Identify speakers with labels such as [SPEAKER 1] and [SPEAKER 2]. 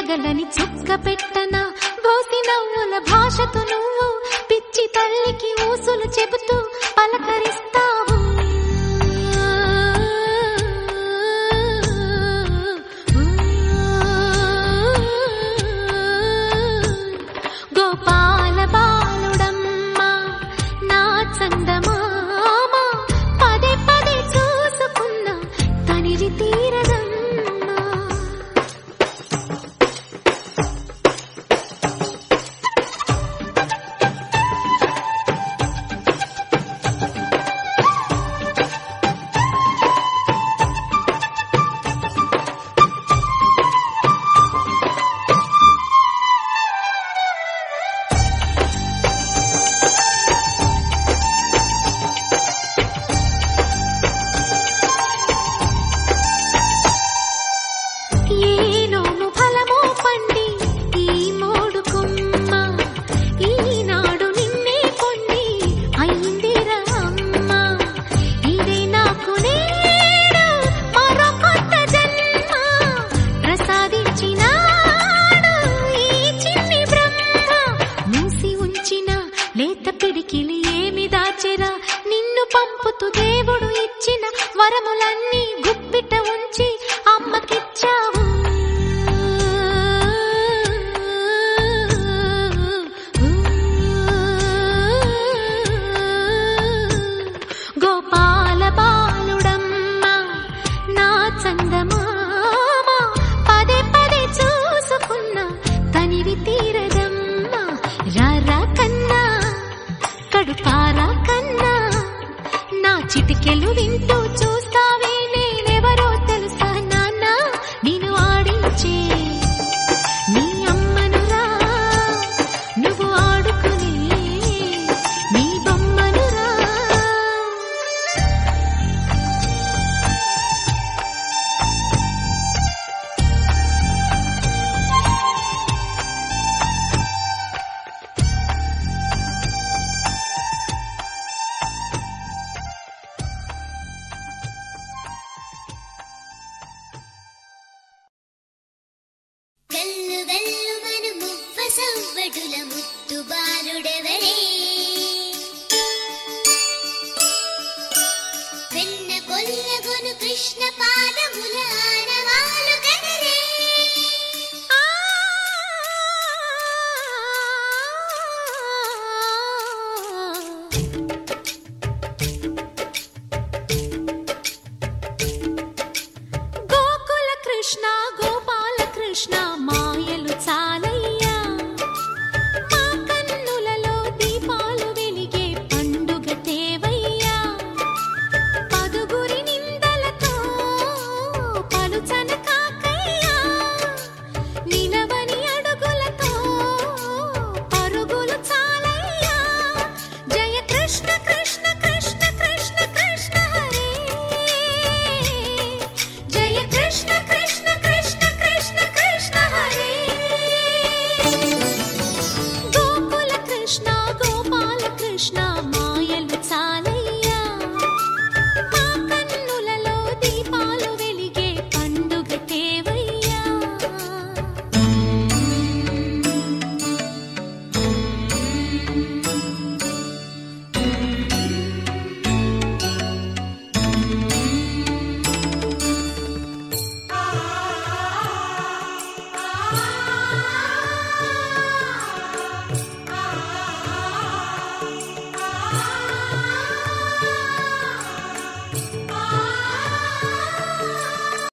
[SPEAKER 1] తగలని చుక్క పెట్టన బోసి నవ్వుల భాషతో నువ్వు పిచ్చి తల్లికి ఊసులు చెబుతూ పలకరిస్తావు. గోపాల బాలుడమ్మ నా చందమామ పదే పదే చూసుకున్న తనివి తీరదమ్మా. లేత పిడికిలి ఏమి దాచెరా నిన్ను పంపుతూ దేవుడు ఇచ్చిన వరములన్నీ గుప్పిట ఉంచి అమ్మకిచ్చావు. గోపాల బాలుడమ్మ నా చందమామ పదే పదే చూసుకున్న తనివి తీరదమ్మా. రారా కన్నా కడుపారా కన్నా నా చిటికెలు వింటూ చూస్తావే నేనెవరో తెలుసా నాన్న నేను ఆడించే నీ అమ్మనురా నువ్వు ఆడుకునే నీ బొమ్మనురా.
[SPEAKER 2] వెల్లు వెల్లు మను మువ్వ సవ్వడుల ముత్తు బాలుడెవరే వెన్న కొల్లగొను కృష్ణ పాదముల ఆనవాలు కదరే.
[SPEAKER 1] గోకుల కృష్ణ గోపాల కృష్ణ